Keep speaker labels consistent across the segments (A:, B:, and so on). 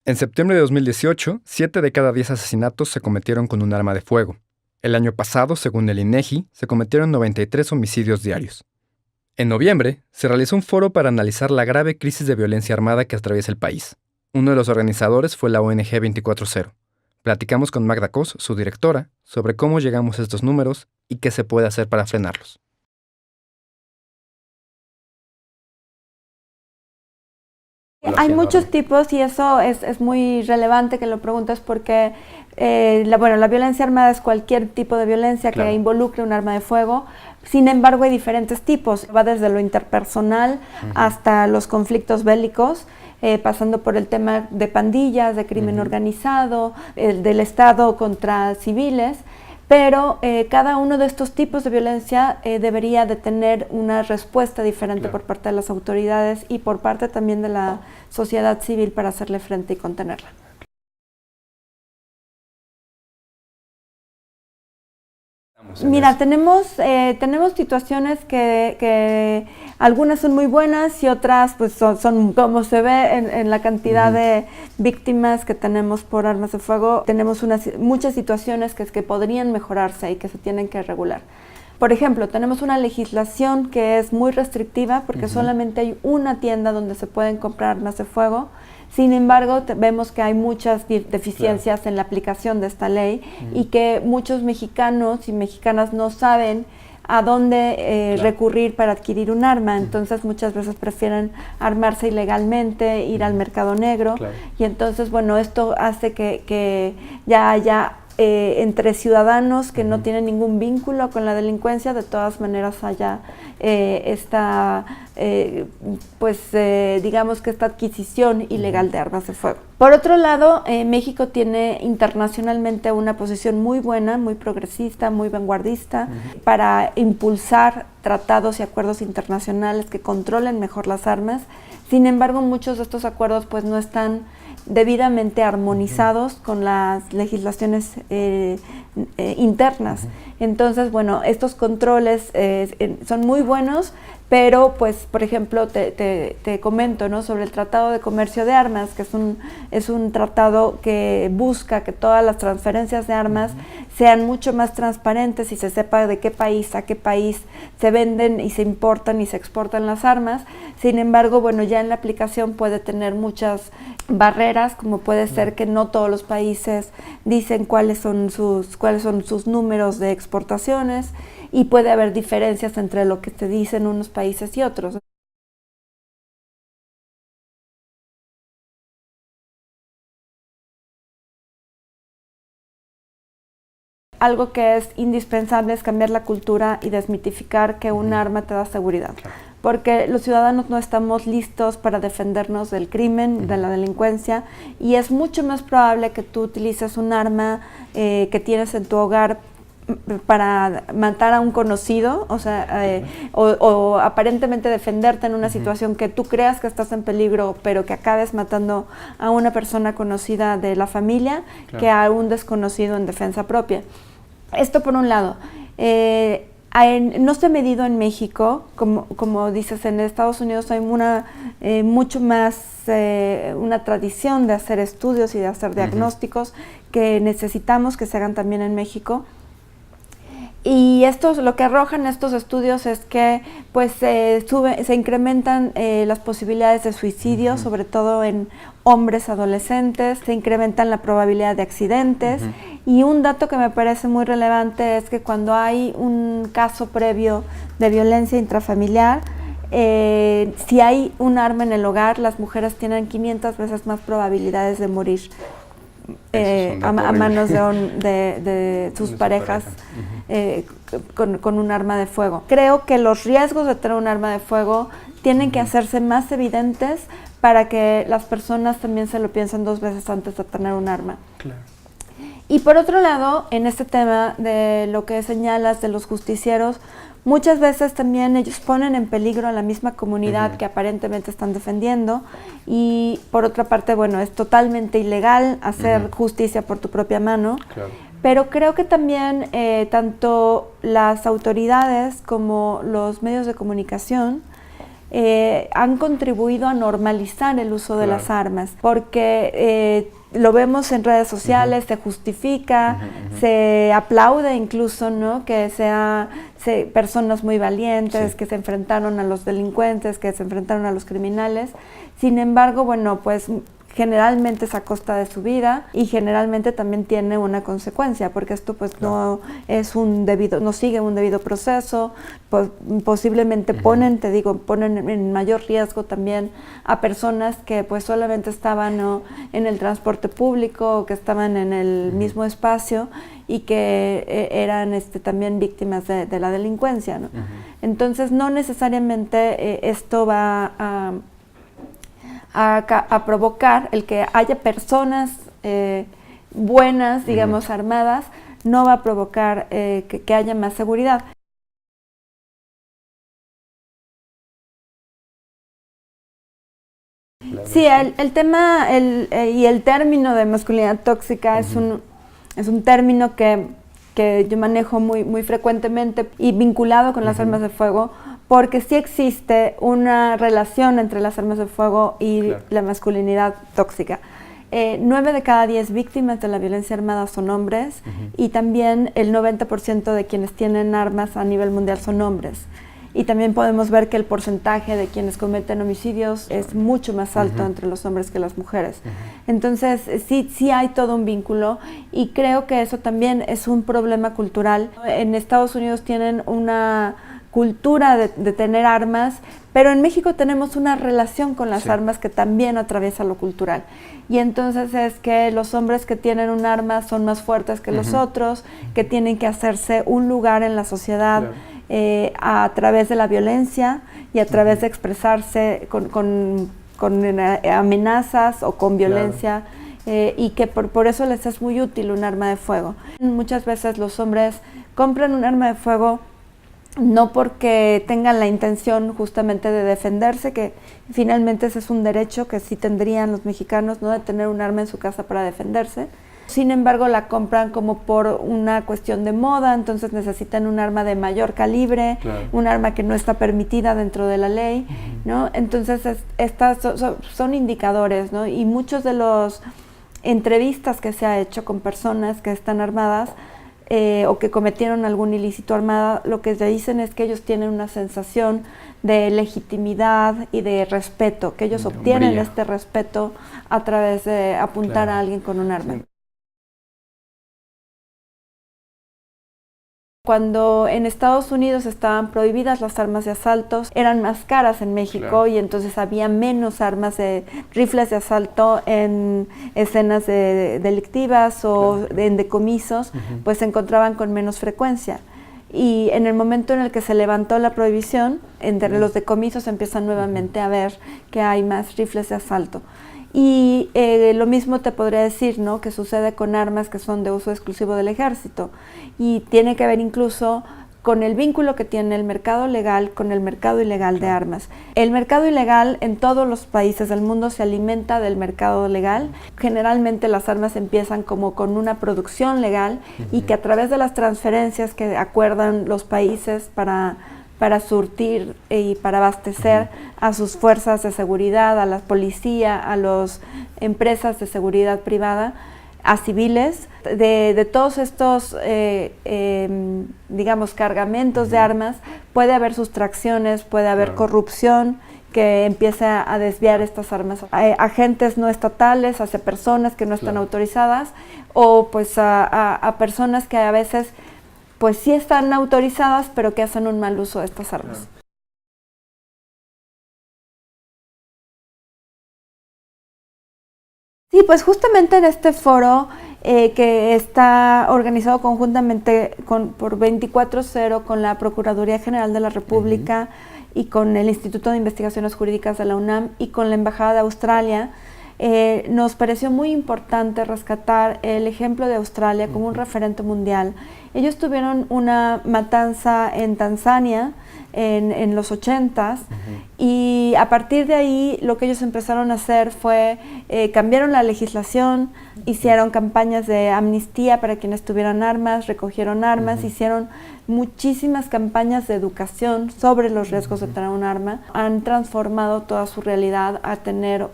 A: En septiembre de 2018, 7 de cada 10 asesinatos se cometieron con un arma de fuego. El año pasado, según el INEGI, se cometieron 93 homicidios diarios. En noviembre, se realizó un foro para analizar la grave crisis de violencia armada que atraviesa el país. Uno de los organizadores fue la ONG 24/0. Platicamos con Magda Cos, su directora, sobre cómo llegamos a estos números y qué se puede hacer para frenarlos.
B: Hay muchos tipos y eso es muy relevante que lo preguntes porque la violencia armada es cualquier tipo de violencia que involucre un arma de fuego. Sin embargo, hay diferentes tipos. Va desde lo interpersonal hasta los conflictos bélicos, pasando por el tema de pandillas, de crimen organizado, del Estado contra civiles. Pero cada uno de estos tipos de violencia debería de tener una respuesta diferente por parte de las autoridades y por parte también de la sociedad civil para hacerle frente y contenerla. Mira, tenemos situaciones que algunas son muy buenas y otras pues son como se ve en la cantidad de víctimas que tenemos por armas de fuego. Tenemos muchas situaciones que podrían mejorarse y que se tienen que regular. Por ejemplo, tenemos una legislación que es muy restrictiva porque solamente hay una tienda donde se pueden comprar armas de fuego. Sin embargo, vemos que hay muchas deficiencias en la aplicación de esta ley y que muchos mexicanos y mexicanas no saben a dónde recurrir para adquirir un arma. Entonces muchas veces prefieren armarse ilegalmente, ir al mercado negro y entonces, bueno, esto hace que ya haya entre ciudadanos que no tienen ningún vínculo con la delincuencia, de todas maneras haya digamos que esta adquisición ilegal de armas de fuego. Por otro lado, México tiene internacionalmente una posición muy buena, muy progresista, muy vanguardista, para impulsar tratados y acuerdos internacionales que controlen mejor las armas. Sin embargo, muchos de estos acuerdos pues no están debidamente armonizados con las legislaciones internas. Entonces, bueno, estos controles son muy buenos, pero pues, por ejemplo, te comento, ¿no?, sobre el Tratado de Comercio de Armas, que es un tratado que busca que todas las transferencias de armas sean mucho más transparentes y se sepa de qué país a qué país se venden y se importan y se exportan las armas. Sin embargo, bueno, ya en la aplicación puede tener muchas barreras, como puede ser que no todos los países dicen cuáles son sus números de exportaciones y puede haber diferencias entre lo que te dicen unos países y otros. Algo que es indispensable es cambiar la cultura y desmitificar que un arma te da seguridad. Porque los ciudadanos no estamos listos para defendernos del crimen, de la delincuencia, y es mucho más probable que tú utilices un arma que tienes en tu hogar para matar a un conocido, o sea, o aparentemente defenderte en una situación que tú creas que estás en peligro, pero que acabes matando a una persona conocida de la familia, que a un desconocido en defensa propia. Esto por un lado. No se ha medido en México, como dices, en Estados Unidos hay mucho más una tradición de hacer estudios y de hacer diagnósticos que necesitamos que se hagan también en México. Y lo que arrojan estos estudios es que pues se incrementan las posibilidades de suicidio, sobre todo en hombres adolescentes, se incrementan la probabilidad de accidentes. Y un dato que me parece muy relevante es que cuando hay un caso previo de violencia intrafamiliar, si hay un arma en el hogar, las mujeres tienen 500 veces más probabilidades de morir a manos de sus parejas con un arma de fuego. Creo que los riesgos de tener un arma de fuego tienen que hacerse más evidentes para que las personas también se lo piensen 2 veces antes de tener un arma. Claro. Y por otro lado, en este tema de lo que señalas de los justicieros, muchas veces también ellos ponen en peligro a la misma comunidad que aparentemente están defendiendo, y por otra parte, bueno, es totalmente ilegal hacer justicia por tu propia mano. Claro. Pero creo que también tanto las autoridades como los medios de comunicación han contribuido a normalizar el uso de las armas, porque lo vemos en redes sociales, se justifica, se aplaude incluso, ¿no? Que personas muy valientes, que se enfrentaron a los delincuentes, que se enfrentaron a los criminales. Sin embargo, bueno, pues generalmente es a costa de su vida y generalmente también tiene una consecuencia, porque esto pues no sigue un debido proceso, posiblemente ponen en mayor riesgo también a personas que pues solamente estaban en el transporte público o que estaban en el mismo espacio y que eran también víctimas de la delincuencia, ¿no? Entonces no necesariamente esto va a provocar el que haya personas buenas, digamos, armadas, no va a provocar que haya más seguridad. Sí, el tema y el término de masculinidad tóxica es un término que yo manejo muy frecuentemente y vinculado con las armas de fuego, porque sí existe una relación entre las armas de fuego y la masculinidad tóxica. 9 de cada 10 víctimas de la violencia armada son hombres y también el 90% de quienes tienen armas a nivel mundial son hombres. Y también podemos ver que el porcentaje de quienes cometen homicidios es mucho más alto entre los hombres que las mujeres. Entonces, sí hay todo un vínculo y creo que eso también es un problema cultural. En Estados Unidos tienen una cultura de tener armas, pero en México tenemos una relación con las armas que también atraviesa lo cultural. Y entonces es que los hombres que tienen un arma son más fuertes que los otros, que tienen que hacerse un lugar en la sociedad a través de la violencia y a través de expresarse con amenazas o con violencia, y que por eso les es muy útil un arma de fuego. Muchas veces los hombres compran un arma de fuego no porque tengan la intención justamente de defenderse, que finalmente ese es un derecho que sí tendrían los mexicanos, ¿no?, de tener un arma en su casa para defenderse. Sin embargo, la compran como por una cuestión de moda, entonces necesitan un arma de mayor calibre, un arma que no está permitida dentro de la ley, ¿no? Entonces estas son indicadores, ¿no? Y muchos de los entrevistas que se ha hecho con personas que están armadas o que cometieron algún ilícito armado, lo que se dicen es que ellos tienen una sensación de legitimidad y de respeto, que ellos obtienen este respeto a través de apuntar a alguien con un arma. Cuando en Estados Unidos estaban prohibidas las armas de asaltos, eran más caras en México y entonces había menos armas rifles de asalto en escenas delictivas o en decomisos, pues se encontraban con menos frecuencia. Y en el momento en el que se levantó la prohibición, entre los decomisos empiezan nuevamente a ver que hay más rifles de asalto. Y lo mismo te podría decir, ¿no?, que sucede con armas que son de uso exclusivo del ejército. Y tiene que ver incluso con el vínculo que tiene el mercado legal con el mercado ilegal de armas. El mercado ilegal en todos los países del mundo se alimenta del mercado legal. Generalmente las armas empiezan como con una producción legal y que a través de las transferencias que acuerdan los países para surtir y para abastecer a sus fuerzas de seguridad, a la policía, a las empresas de seguridad privada, a civiles, de todos estos, digamos, cargamentos de armas, puede haber sustracciones, puede haber corrupción que empieza a desviar estas armas a agentes no estatales, hacia personas que no están autorizadas, o pues a personas que a veces pues sí están autorizadas, pero que hacen un mal uso de estas armas. Sí, pues justamente en este foro que está organizado conjuntamente por 24/0 con la Procuraduría General de la República y con el Instituto de Investigaciones Jurídicas de la UNAM y con la Embajada de Australia, nos pareció muy importante rescatar el ejemplo de Australia como un referente mundial Ellos tuvieron una matanza en Tanzania en los 80s, y a partir de ahí lo que ellos empezaron a hacer fue cambiaron la legislación, hicieron campañas de amnistía para quienes tuvieran armas, recogieron armas, hicieron muchísimas campañas de educación sobre los riesgos de tener un arma. Han transformado toda su realidad a tener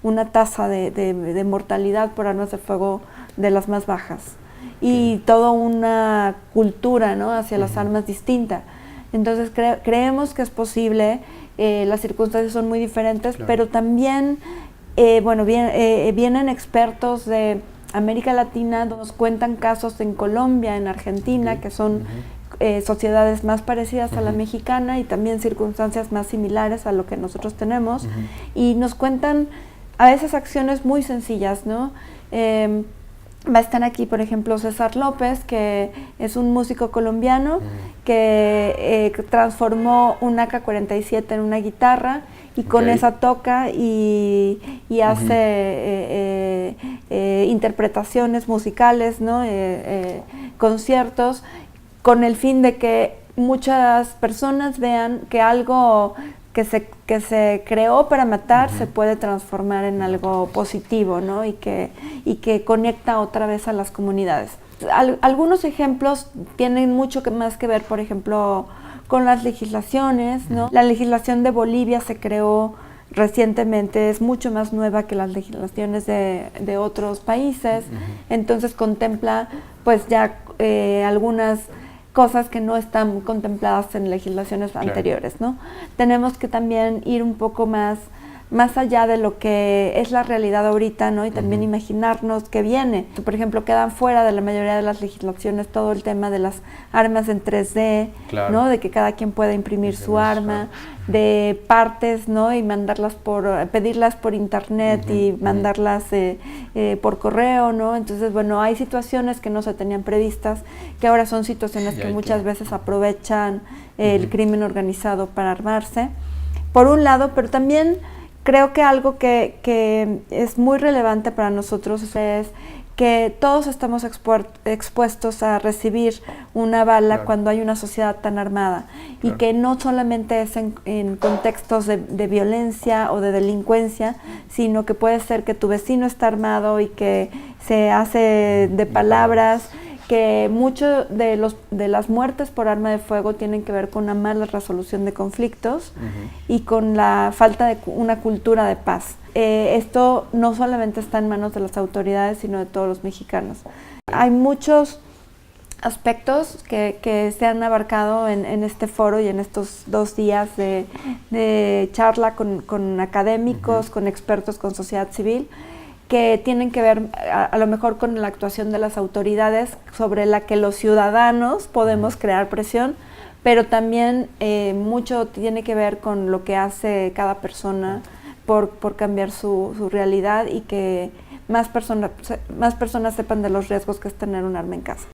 B: una tasa de mortalidad por armas de fuego de las más bajas, y toda una cultura, ¿no?, hacia las armas distinta. Entonces creemos que es posible, las circunstancias son muy diferentes, pero también vienen expertos de América Latina, nos cuentan casos en Colombia, en Argentina, que son sociedades más parecidas a la mexicana y también circunstancias más similares a lo que nosotros tenemos, y nos cuentan a veces acciones muy sencillas, ¿no? Va a estar aquí, por ejemplo, César López, que es un músico colombiano que transformó un AK-47 en una guitarra, y con esa toca y hace interpretaciones musicales, ¿no? Conciertos, con el fin de que muchas personas vean que algo que se creó para matar se puede transformar en algo positivo, ¿no? y que conecta otra vez a las comunidades. Algunos ejemplos tienen mucho más que ver, por ejemplo, con las legislaciones, ¿no? La legislación de Bolivia se creó recientemente, es mucho más nueva que las legislaciones de otros países, entonces contempla pues ya algunas cosas que no están contempladas en legislaciones anteriores, ¿no? Tenemos que también ir un poco más allá de lo que es la realidad ahorita, ¿no? Y también imaginarnos qué viene. Por ejemplo, quedan fuera de la mayoría de las legislaciones todo el tema de las armas en 3D, ¿no? De que cada quien pueda imprimir su arma, de partes, ¿no? Y pedirlas por internet y mandarlas por correo, ¿no? Entonces, bueno, hay situaciones que no se tenían previstas, que ahora son situaciones que muchas veces aprovechan el crimen organizado para armarse, por un lado, pero también creo que algo que es muy relevante para nosotros es que todos estamos expuestos a recibir una bala cuando hay una sociedad tan armada, y que no solamente es en contextos de violencia o de delincuencia, sino que puede ser que tu vecino está armado y que se hace de palabras, que mucho de las muertes por arma de fuego tienen que ver con una mala resolución de conflictos y con la falta de una cultura de paz. Esto no solamente está en manos de las autoridades, sino de todos los mexicanos. Hay muchos aspectos que se han abarcado en este foro y en estos 2 días de charla con académicos, con expertos, con sociedad civil, que tienen que ver a lo mejor con la actuación de las autoridades, sobre la que los ciudadanos podemos crear presión, pero también mucho tiene que ver con lo que hace cada persona por cambiar su realidad, y que más personas sepan de los riesgos que es tener un arma en casa.